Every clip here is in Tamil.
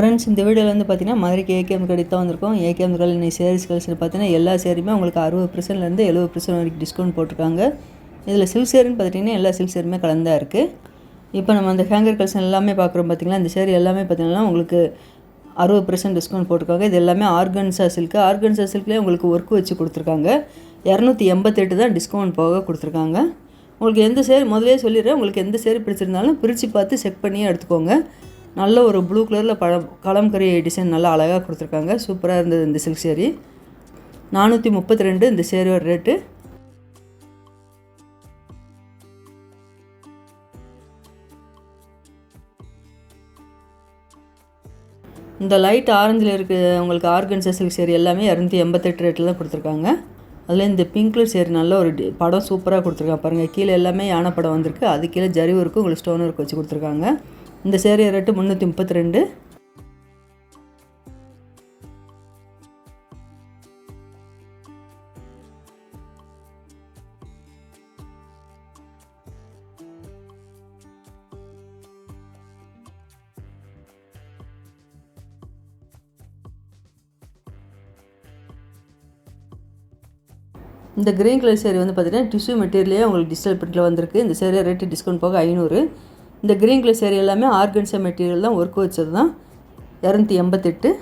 ஃப்ரெண்ட்ஸ், இந்த வீடியோவில் வந்து பார்த்தீங்கன்னா மதுரைக்கு ஏகேஎம் கடைக்கு தான் வந்திருக்கோம். ஏகேஎம் கடையில் இன்னைக்கு சேரீஸ் கலெக்ஷன் பார்த்தீங்கன்னா எல்லா சேரீயுமே உங்களுக்கு 60%லேருந்து 70% வரைக்கும் டிஸ்கவுண்ட் போட்டிருக்காங்க. இதில் சில்க் சேரின்னு பார்த்துட்டிங்கன்னா எல்லா சில்க் சேரியுமே கலந்தா இருக்குது. இப்போ நம்ம அந்த ஹேங்கர் கலெக்ஷன் எல்லாமே பார்க்குறோம் பார்த்தீங்களா. இந்த சேரீ எல்லாமே பார்த்தீங்கன்னா உங்களுக்கு 60% டிஸ்கவுண்ட் போட்டிருக்காங்க. இது எல்லாமே ஆர்கன்ஸா சில்க்கு. ஆர்கன்ஸா சில்க்லேயே உங்களுக்கு ஒர்க் வச்சு கொடுத்துருக்காங்க. 288 தான் டிஸ்கவுண்ட் போக கொடுத்துருக்காங்க. உங்களுக்கு எந்த சேரீ முதலே சொல்லிடுறேன், உங்களுக்கு எந்த சேரீ பிடிச்சிருந்தாலும் பிரித்து பார்த்து செக் பண்ணியே எடுத்துக்கோங்க. நல்ல ஒரு ப்ளூ கலரில் கலம்கரி டிசைன் நல்லா அழகாக கொடுத்துருக்காங்க. சூப்பராக இருந்தது இந்த சில்க் சேரீ. 432 இந்த சேரீயோட ரேட்டு. இந்த லைட் ஆரஞ்சில் இருக்க உங்களுக்கு ஆர்கன்ஸா சில்க் சேரீ எல்லாமே 288 ரேட்டில் தான் கொடுத்துருக்காங்க. அதில் இந்த பிங்க் கலர் சேரீ நல்ல ஒரு படம் சூப்பராக கொடுத்துருக்காங்க பாருங்கள். கீழே எல்லாமே யானை படம் வந்திருக்கு. அது கீழே ஜரி ஒர்க்கு உங்களுக்கு ஸ்டோன் ஒர்க் வச்சு கொடுத்துருக்காங்க. இந்த சேரீ ரேட்டு 332. இந்த கிரீன் கலர் சேரீ வந்து பார்த்தீங்கன்னா டிஷ்யூ மெட்டீரியலே உங்களுக்கு டிஜிட்டல் பிரிண்டில் வந்திருக்கு. இந்த சேரீ ரேட்டு டிஸ்கவுண்ட் போக 500. இந்த கிரீன் கலர் சேரீ எல்லாமே ஆர்கன்ஸா மெட்டீரியல் தான், ஒர்க் வச்சது தான். 288.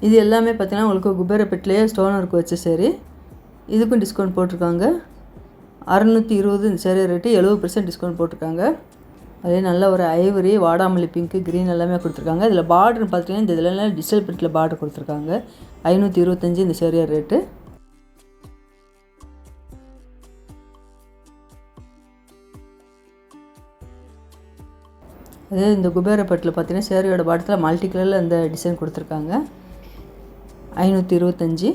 இது எல்லாமே பார்த்தீங்கன்னா உங்களுக்கு குபேரப்பட்டிலேயே ஸ்டோன் ஒர்க் வச்ச சேரீ. இதுக்கும் டிஸ்கவுண்ட் போட்டிருக்காங்க. 620 இந்த சேரீ ரேட்டு. 70% டிஸ்கவுண்ட் போட்டிருக்காங்க. அதே நல்ல ஒரு ஐவரி, வாடாமல்லி பிங்க்கு, க்ரீன் எல்லாமே கொடுத்துருக்காங்க. இதில் பார்டர்னு பார்த்தீங்கன்னா இந்த இதெல்லாம் டிஜிட்டல் பிரிண்டில் பார்டர் கொடுத்துருக்காங்க. 525 இந்த சேரீ ரேட்டு. அதே இந்த குபேரப்பட்டில் பார்த்தீங்கன்னா சேரீயோட பாட்டத்தில் மல்டி கலரில் இந்த டிசைன் கொடுத்துருக்காங்க. 525.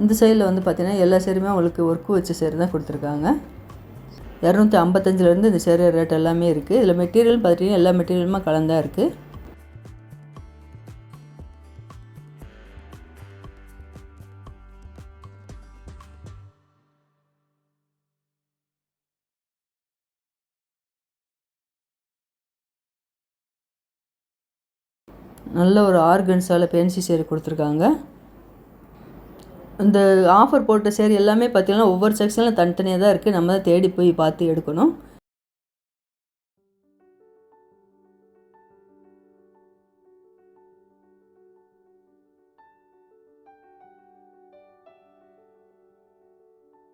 இந்த சைடில் வந்து பார்த்தீங்கன்னா எல்லா சேரீயுமே உங்களுக்கு ஒர்க்கு வச்ச சேரீ தான் கொடுத்துருக்காங்க. 255லேருந்து இந்த சேரீ ரேட் எல்லாமே இருக்குது. இதில் மெட்டீரியல் பார்த்தீங்கன்னா எல்லா மெட்டீரியலுமே கலந்தா இருக்குது. நல்ல ஒரு ஆர்கன்ஸால் ஃபேன்சி சேரீ கொடுத்துருக்காங்க. இந்த ஆஃபர் போட்ட சேரீ எல்லாமே பார்த்தீங்கன்னா ஒவ்வொரு செக்ஷனில் தனித்தனியாக தான் இருக்குது. நம்ம தான் தேடி போய் பார்த்து எடுக்கணும்.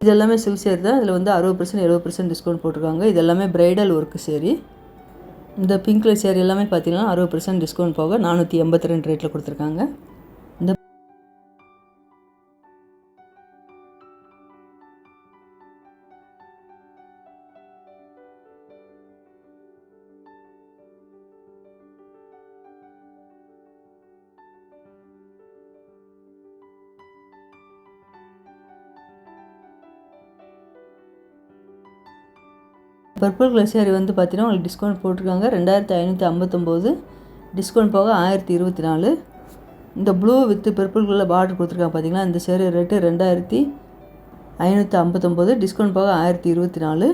இது எல்லாமே சில்க் சேரீ தான். இதில் வந்து 60% 70% டிஸ்கவுண்ட் போட்டிருக்காங்க. இது எல்லாமே பிரைடல் ஒர்க்கு சேரீ. இந்த பிங்க் கலர் சேரீ எல்லாமே பார்த்தீங்கன்னா 60% டிஸ்கவுண்ட் போக 482 ரேட்டில் கொடுத்துருக்காங்க. இந்த பர்பிள் கலர் சேரீ வந்து பார்த்தீங்கன்னா உங்களுக்கு டிஸ்கவுண்ட் போட்டிருக்காங்க. 2559 டிஸ்கவுண்ட் போக 1024. இந்த blue with purple colour border கொடுத்துருக்காங்க பார்த்தீங்களா. இந்த சேரீ ரேட்டு 2559 டிஸ்கவுண்ட் போக 1024.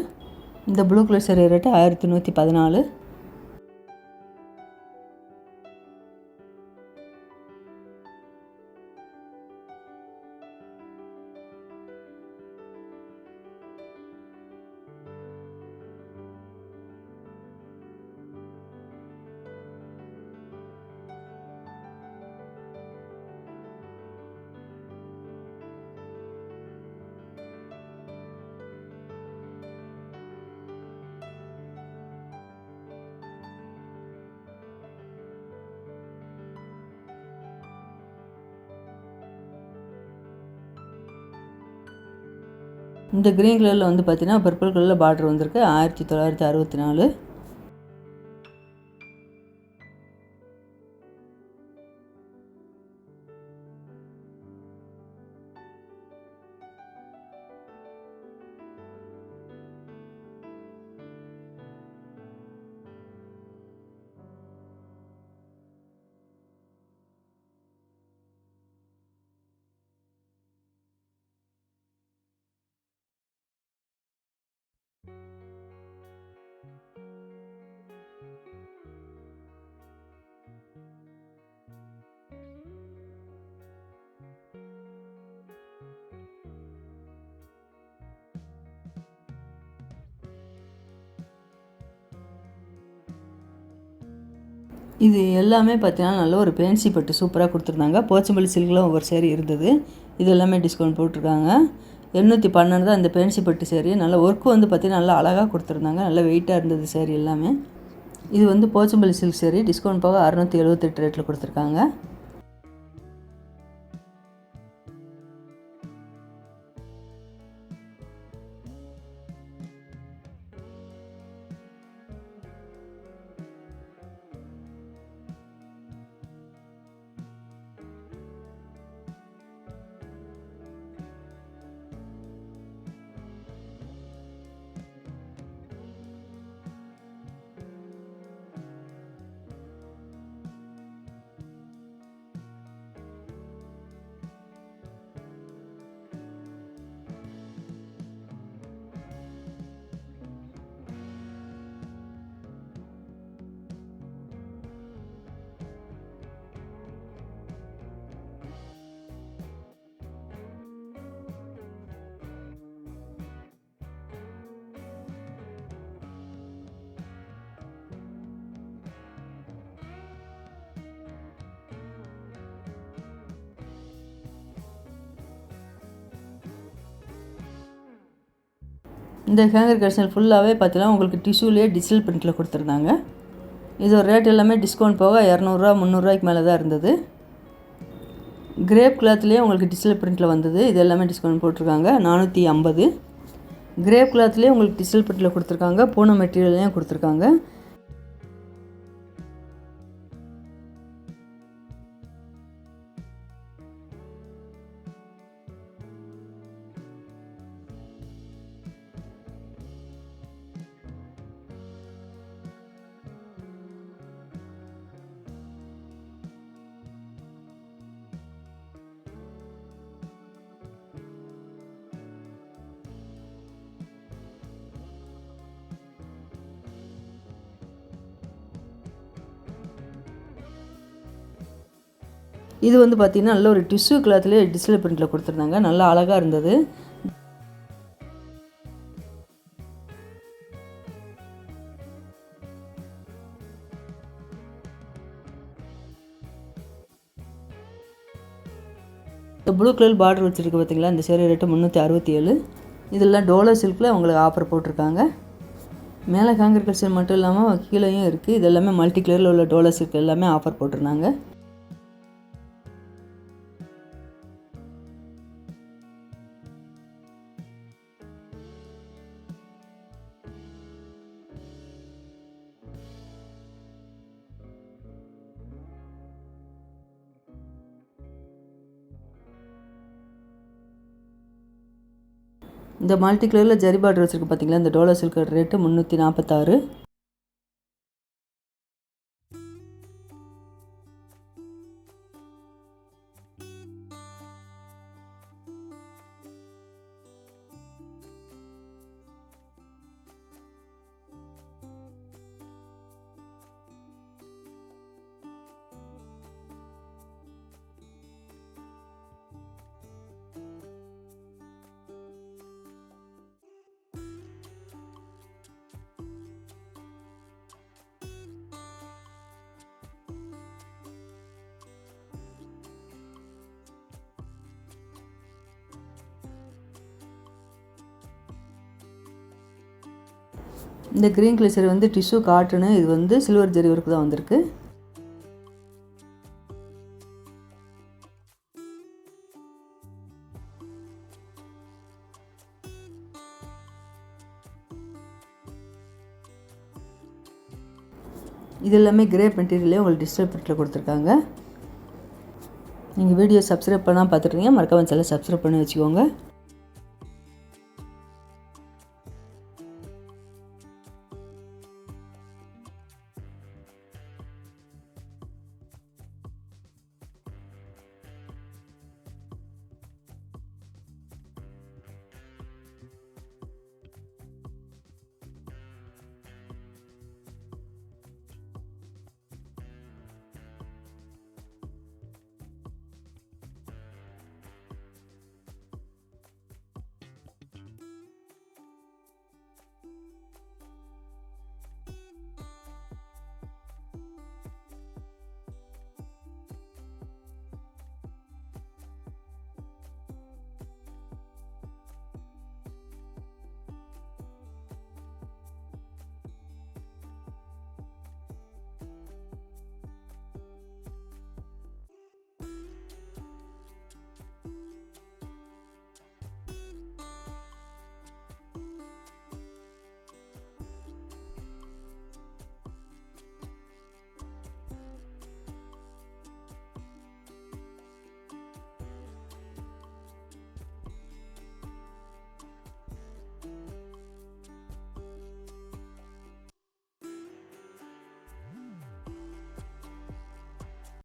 இந்த ப்ளூ கலர் சேரீ ரேட்டு 1114. இந்த க்ரீன் கலரில் வந்து பார்த்திங்கன்னா பர்பிள் கலரில் பார்டர் வந்திருக்கு. 1964. இது எல்லாமே பார்த்தீங்கன்னா நல்ல ஒரு பேன்சி பட்டு சூப்பராக கொடுத்துருந்தாங்க. போச்சம்பள்ளி சில்கில் ஒவ்வொரு சேரீ இருந்தது. இது எல்லாமே டிஸ்கவுண்ட் போட்டிருக்காங்க. 812 தான் இந்த பேன்சி பட்டு சேரீ. நல்ல ஒர்க்கு வந்து பார்த்திங்கன்னா நல்லா அழகாக கொடுத்துருந்தாங்க. நல்லா வெயிட்டாக இருந்தது சேரீ எல்லாமே. இது வந்து போச்சம்பள்ளி சில்க் சேரீ. டிஸ்கவுண்ட் போக 678 ரேட்டில் கொடுத்துருக்காங்க. இந்த ஹேங்கர் கலெக்ஷன் ஃபுல்லாகவே பார்த்தீங்கன்னா உங்களுக்கு டிஷ்யூலேயே டிஜிட்டல் பிரிண்டில் கொடுத்துருந்தாங்க. இதோட ரேட் எல்லாமே டிஸ்கவுண்ட் போக 200 300 மேலே தான் இருந்தது. கிரேப் கிளாத்லேயே உங்களுக்கு டிஜிட்டல் பிரிண்டில் வந்தது. இது எல்லாமே டிஸ்கவுண்ட் போட்டிருக்காங்க. 450. கிரேப் கிளாத்லேயே உங்களுக்கு டிஜிட்டல் பிரிண்டில் கொடுத்துருக்காங்க. பூனம் மெட்டீரியல்லையும் கொடுத்துருக்காங்க. இது வந்து பார்த்திங்கன்னா நல்ல ஒரு டிஷ்யூ கிளாத்லேயே டிஜிட்டல் பிரிண்டில் கொடுத்துருந்தாங்க. நல்லா அழகாக இருந்தது. இந்த ப்ளூ கலர் பார்டர் வச்சுருக்கு பார்த்திங்களா, இந்த சேரீ ரேட்டு 367. இதெல்லாம் டோலோ சில்கில் உங்களுக்கு ஆஃபர் போட்டிருக்காங்க. மேலே ஹேங்கர் கலெக்ஷன் மட்டும் இல்லாமல் கீழேயும் இருக்குது. இது எல்லாமே மல்டி கலரில் உள்ள டோலோ சில்க் எல்லாமே ஆஃபர் போட்டிருந்தாங்க. இந்த மல்டி கலரில் ஜரி பார்டர் வச்சுருக்கு பார்த்தீங்களா, இந்த டோலோ சில்க் ரேட்டு 346. இந்த க்ரீன் கலர் சேரீ வந்து டிஷ்யூ காட்டனு. இது வந்து சில்வர் ஜரி ஒர்க்கு தான் வந்திருக்கு. இது எல்லாமே கிரேப் மெட்டீரியலே உங்களுக்கு டிஜிட்டல் பிரிண்டில் கொடுத்துருக்காங்க. நீங்கள் வீடியோ சப்ஸ்கிரைப் பண்ணால் பார்த்துட்றீங்க, மறக்காம சேனலை சப்ஸ்கிரைப் பண்ணி வச்சுக்கோங்க.